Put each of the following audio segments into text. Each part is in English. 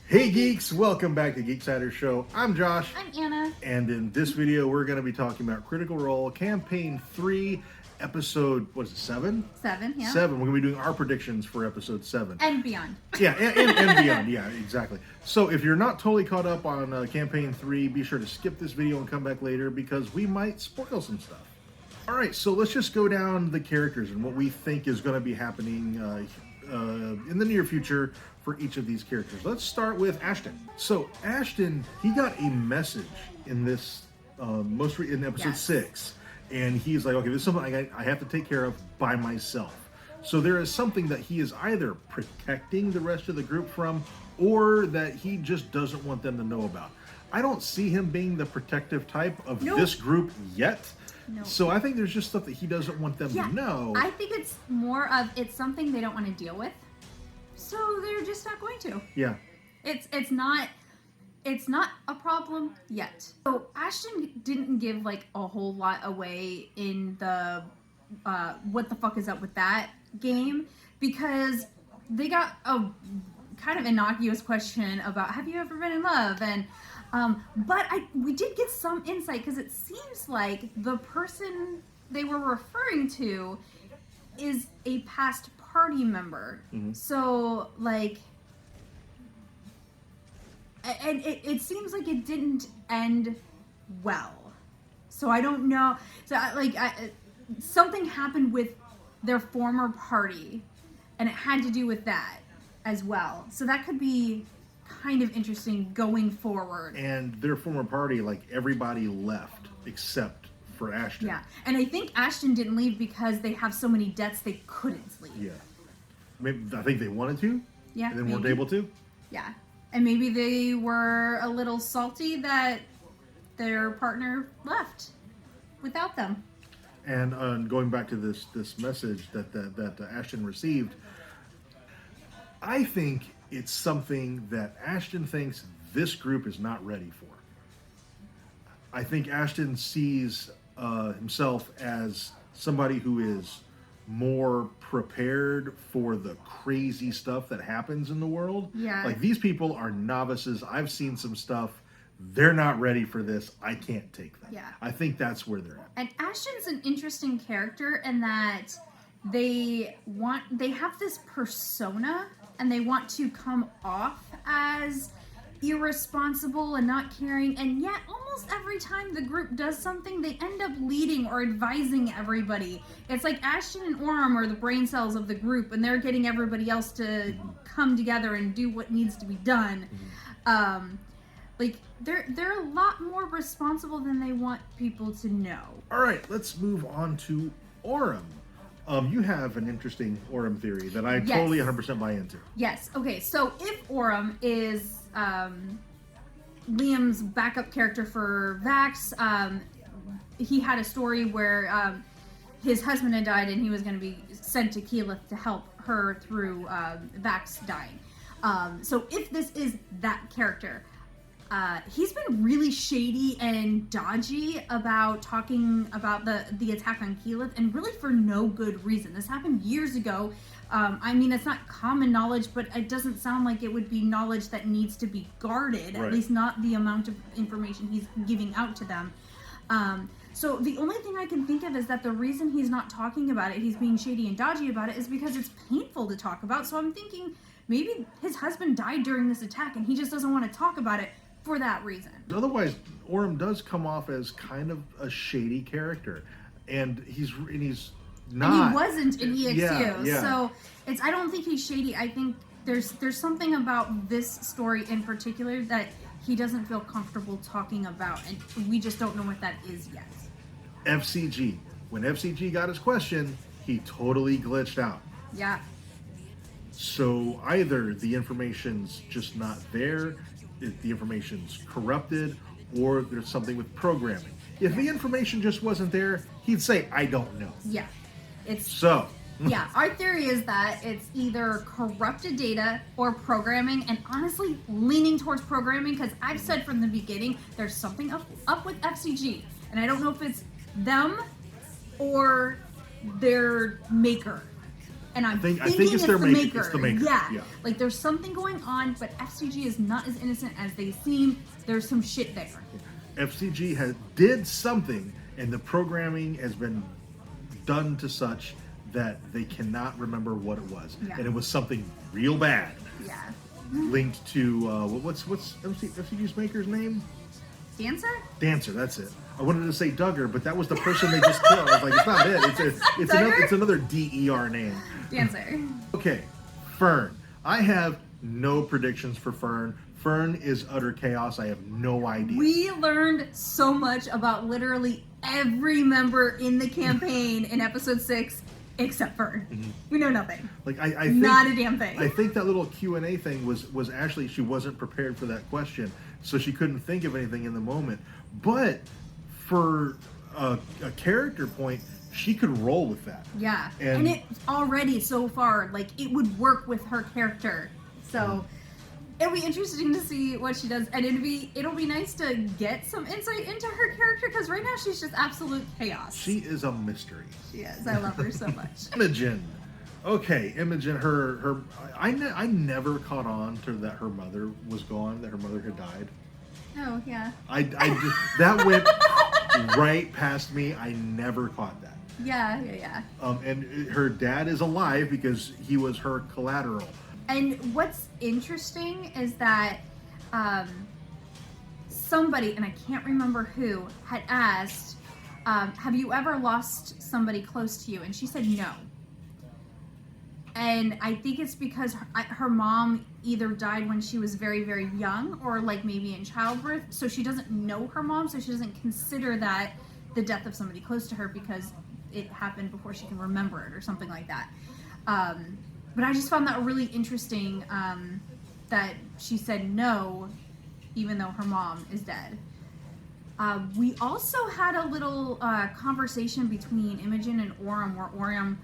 Hey Geeks, welcome back to Geeksider Show. I'm Josh. I'm Anna. And in this video, we're going to be talking about Critical Role Campaign 3, episode, what is it, 7? 7, yeah. 7. We're going to be doing our predictions for episode 7. And beyond. Yeah, and beyond. Yeah, exactly. So if you're not totally caught up on Campaign 3, be sure to skip this video and come back later because we might spoil some stuff. All right, so let's just go down the characters and what we think is going to be happening in the near future for each of these characters. Let's start with Ashton. So Ashton, he got a message in this in episode 6, and he's like, okay, this is something I have to take care of by myself. So there is something that he is either protecting the rest of the group from, or that he just doesn't want them to know about. I don't see him being the protective type of this group yet. No. So I think there's just stuff that he doesn't want them to know. I think it's more of it's something they don't want to deal with, so they're just not going to. Yeah. It's not a problem yet. So Ashton didn't give like a whole lot away in the what the fuck is up with that game, because they got a kind of innocuous question about have you ever been in love, and but we did get some insight because it seems like the person they were referring to is a past party member. Mm-hmm. So like, and it seems like it didn't end well. So I don't know. So something happened with their former party, and it had to do with that as well. So that could be kind of interesting going forward. And their former party, like, everybody left except for Ashton. Yeah, and I think Ashton didn't leave because they have so many debts they couldn't leave. Yeah. Maybe, I think they wanted to. Yeah. And then weren't able to. Yeah. And maybe they were a little salty that their partner left without them. And going back to this message that Ashton received, I think it's something that Ashton thinks this group is not ready for. I think Ashton sees himself as somebody who is more prepared for the crazy stuff that happens in the world. Yeah. Like, these people are novices. I've seen some stuff. They're not ready for this. I can't take that. Yeah. I think that's where they're at. And Ashton's an interesting character in that they have this persona, and they want to come off as irresponsible and not caring, and yet almost every time the group does something, they end up leading or advising everybody. It's like Ashton and Orem are the brain cells of the group, and they're getting everybody else to come together and do what needs to be done. Like, they're a lot more responsible than they want people to know. All right, let's move on to Orem. You have an interesting Orem theory that I totally 100% buy into. Yes. Okay, so if Orem is Liam's backup character for Vax, he had a story where his husband had died and he was going to be sent to Keyleth to help her through Vax dying. So if this is that character, he's been really shady and dodgy about talking about the attack on Keyleth, and really for no good reason. This happened years ago. I mean, it's not common knowledge, but it doesn't sound like it would be knowledge that needs to be guarded, right. At least not the amount of information he's giving out to them. So the only thing I can think of is that the reason he's not talking about it, he's being shady and dodgy about it, is because it's painful to talk about. So I'm thinking maybe his husband died during this attack and he just doesn't want to talk about it for that reason. Otherwise, Orem does come off as kind of a shady character, and he's not. And he wasn't in EXU, yeah. So I don't think he's shady. I think there's something about this story in particular that he doesn't feel comfortable talking about, and we just don't know what that is yet. FCG. When FCG got his question, he totally glitched out. Yeah. So either the information's just not there, the information's corrupted, or there's something with programming. If the information just wasn't there, he'd say, I don't know. Yeah. Yeah, our theory is that it's either corrupted data or programming, and honestly leaning towards programming, because I've said from the beginning there's something up with FCG, and I don't know if it's them or their maker. and I'm I thinking think it's their the maker. maker. It's the maker. Yeah. Like there's something going on, but FCG is not as innocent as they seem. There's some shit there. FCG did something, and the programming has been done to such that they cannot remember what it was, and it was something real bad. Yeah. Linked to what's FCG's maker's name? Dancer, that's it. I wanted to say Duggar, but that was the person they just killed. I was like, it's not it. It's another DER name. Dancer. Okay, Fern. I have no predictions for Fern. Fern is utter chaos. I have no idea. We learned so much about literally every member in the campaign in episode 6 except Fern. Mm-hmm. We know nothing. Like I think, not a damn thing. I think that little Q&A thing was actually, she wasn't prepared for that question, so she couldn't think of anything in the moment. But for a character point, she could roll with that. Yeah, and it already so far, like, it would work with her character. So it'll be interesting to see what she does, and it'll be nice to get some insight into her character, because right now she's just absolute chaos. She is a mystery. She is. I love her so much. Imogen. Okay, Imogen. I never caught on to that her mother was gone, that her mother had died. Oh yeah. I just, that went right past me. I never caught that. Yeah. And her dad is alive because he was her collateral. And what's interesting is that somebody, and I can't remember who, had asked, have you ever lost somebody close to you? And she said no. And I think it's because her mom either died when she was very, very young, or like maybe in childbirth. So she doesn't know her mom, so she doesn't consider that the death of somebody close to her because it happened before she can remember it or something like that. But I just found that really interesting, that she said no, even though her mom is dead. We also had a little conversation between Imogen and Orem, where Orem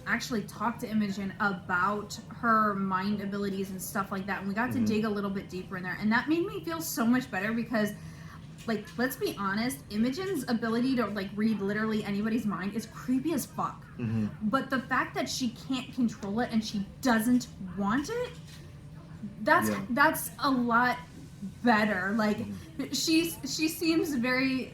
actually talked to Imogen about her mind abilities and stuff like that. And we got to dig a little bit deeper in there. And that made me feel so much better because, like, let's be honest, Imogen's ability to, like, read literally anybody's mind is creepy as fuck. But the fact that she can't control it and she doesn't want it, that's a lot better. Like, she seems very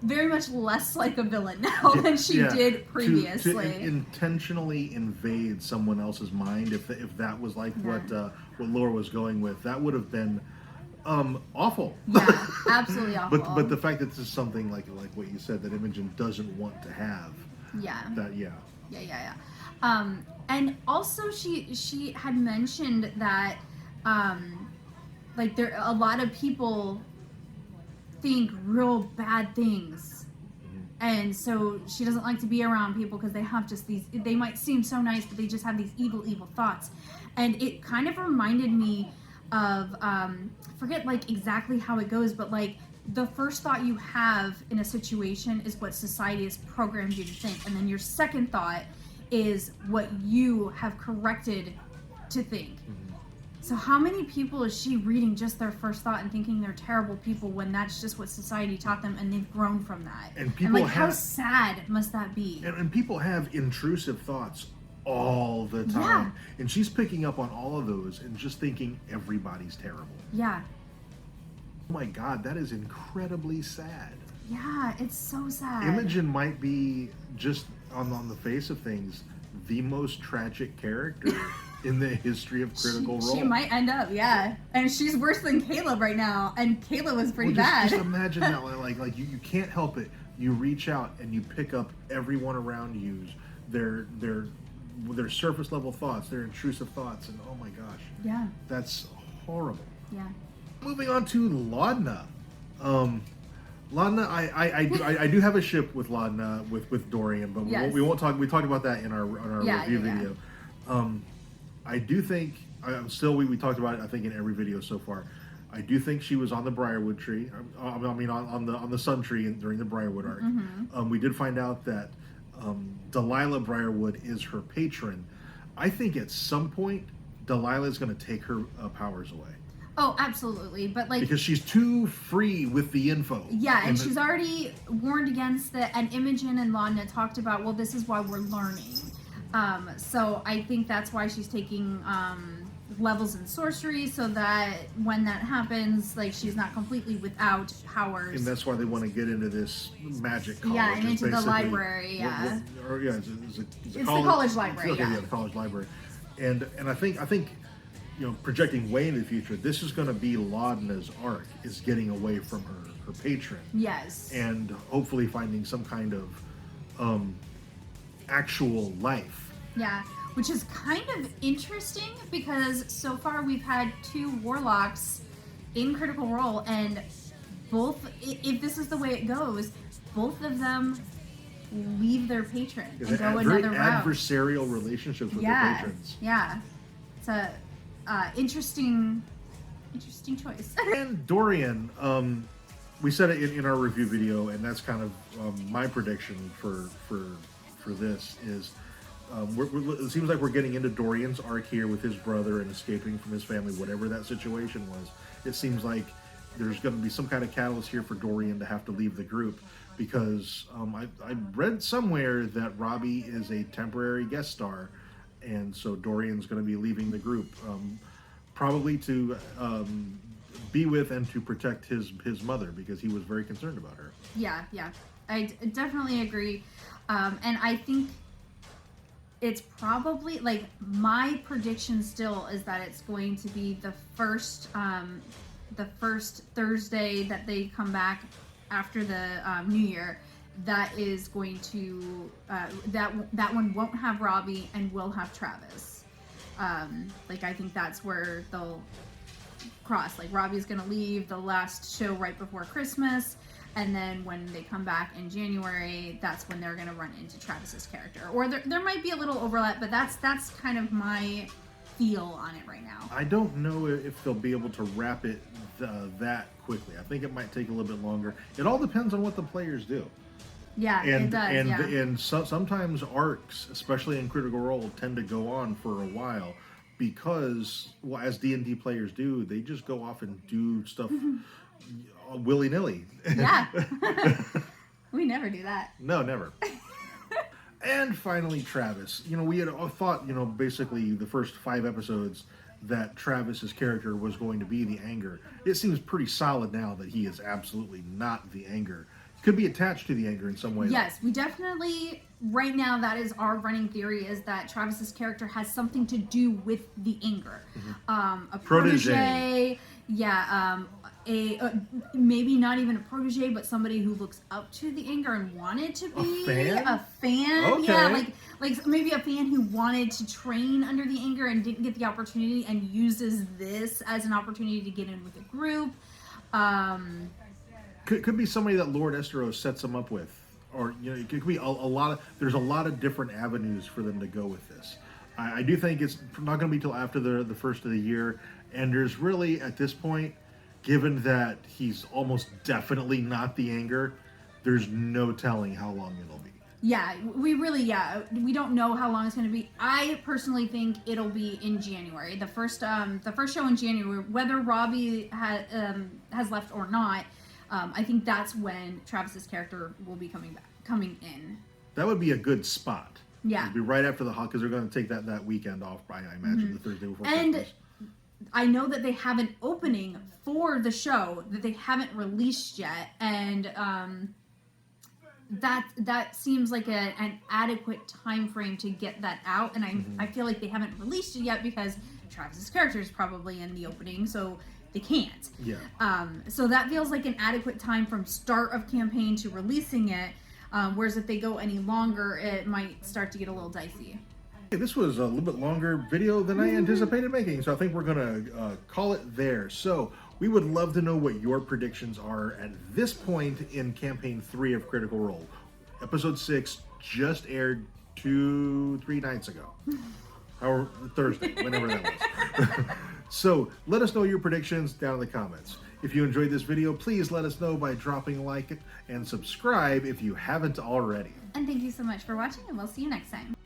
much less like a villain now than she did previously. To intentionally invade someone else's mind, if that was like what Laura was going with, that would have been awful. Yeah, absolutely awful. But the fact that this is something like what you said that Imogen doesn't want to have. Yeah. Yeah. And also she had mentioned that like there a lot of people think real bad things. And so she doesn't like to be around people because they have just they might seem so nice, but they just have these evil thoughts. And it kind of reminded me of, forget like exactly how it goes, but like the first thought you have in a situation is what society has programmed you to think. And then your second thought is what you have corrected to think. So how many people is she reading just their first thought and thinking they're terrible people when that's just what society taught them and they've grown from that? And people how sad must that be? And people have intrusive thoughts all the time. Yeah. And she's picking up on all of those and just thinking everybody's terrible. Yeah. Oh my God, that is incredibly sad. Yeah, it's so sad. Imogen might be, just on the face of things, the most tragic character in the history of Critical Role. She might end up, yeah. And she's worse than Caleb right now. And Caleb was pretty bad. Just imagine that, like you can't help it. You reach out and you pick up everyone around you, their surface level thoughts, their intrusive thoughts, and oh my gosh. Yeah. That's horrible. Yeah. Moving on to Laudna. Laudna, I do have a ship with Laudna with Dorian, but we won't talk. We talked about that in our review video. I do think we talked about it. I think in every video so far. I do think she was on the Briarwood tree. I mean on the Sun tree during the Briarwood arc. We did find out that Delilah Briarwood is her patron. I think at some point Delilah is going to take her powers away. Oh, absolutely. But like, because she's too free with the info. Yeah, and she's already warned against it. And Imogen and Laudna talked about, well, this is why we're learning. So I think that's why she's taking levels in sorcery, so that when that happens, like, she's not completely without powers. And that's why they want to get into this magic college. Yeah, and It's into the basically- library. Yeah, Or yeah, it's the college library. Okay, Yeah, the college library. And I think projecting way into the future, this is going to be Laudna's arc, is getting away from her patron. Yes. And hopefully finding some kind of actual life. Yeah, which is kind of interesting because so far we've had 2 warlocks in Critical Role, and both, if this is the way it goes, both of them leave their patron and go Very another route. adversarial relationships with their patrons. Yeah, it's a interesting choice. And Dorian, we said it in our review video, and that's kind of my prediction for this is, it seems like we're getting into Dorian's arc here with his brother and escaping from his family, whatever that situation was. It seems like there's going to be some kind of catalyst here for Dorian to have to leave the group, because I read somewhere that Robbie is a temporary guest star, and so Dorian's going to be leaving the group, probably to be with and to protect his mother, because he was very concerned about her. Yeah, I definitely agree. And I think it's probably, like, my prediction still is that it's going to be the first Thursday that they come back after the New Year. That is going to that one won't have Robbie and will have Travis. Like, I think that's where they'll cross. Like, Robbie's gonna leave the last show right before Christmas, and then when they come back in January, that's when they're gonna run into Travis's character. Or there might be a little overlap, but that's kind of my feel on it right now. I don't know if they'll be able to wrap it that quickly. I think it might take a little bit longer. It all depends on what the players do. Yeah, it does. And sometimes arcs, especially in Critical Role, tend to go on for a while because, well, as D&D players do, they just go off and do stuff willy-nilly. Yeah. We never do that. No, never. And finally, Travis. We had thought, basically the first 5 episodes that Travis's character was going to be the anger. It seems pretty solid now that he is absolutely not the anger. Could be attached to the anger in some way. Yes, we definitely, right now, that is our running theory, is that Travis's character has something to do with the anger. Mm-hmm. A protege. Yeah, maybe not even a protege, but somebody who looks up to the anger and wanted to be a fan. Okay. Yeah, like maybe a fan who wanted to train under the anger and didn't get the opportunity, and uses this as an opportunity to get in with a group. Could be somebody that Lord Esteros sets them up with, or it could be a lot of. There's a lot of different avenues for them to go with this. I do think it's not going to be till after the first of the year, and there's really, at this point, given that he's almost definitely not the anger, there's no telling how long it'll be. Yeah, we don't know how long it's going to be. I personally think it'll be in January. The first show in January, whether Robbie has left or not. I think that's when Travis's character will be coming in. That would be a good spot. Yeah. It'd be right after the because they're going to take that weekend off, I imagine, the Thursday before Christmas. I know that they have an opening for the show that they haven't released yet, and that seems like an adequate time frame to get that out, and I feel like they haven't released it yet because Travis's character is probably in the opening, so they can't. Yeah. So that feels like an adequate time from start of campaign to releasing it, whereas if they go any longer, it might start to get a little dicey. This was a little bit longer video than I anticipated making, so I think we're going to call it there. So we would love to know what your predictions are at this point in Campaign 3 of Critical Role. Episode 6 just aired 2-3 nights ago. Or Thursday, whenever that was. So let us know your predictions down in the comments. If you enjoyed this video, please let us know by dropping a like and subscribe if you haven't already. And thank you so much for watching, and we'll see you next time.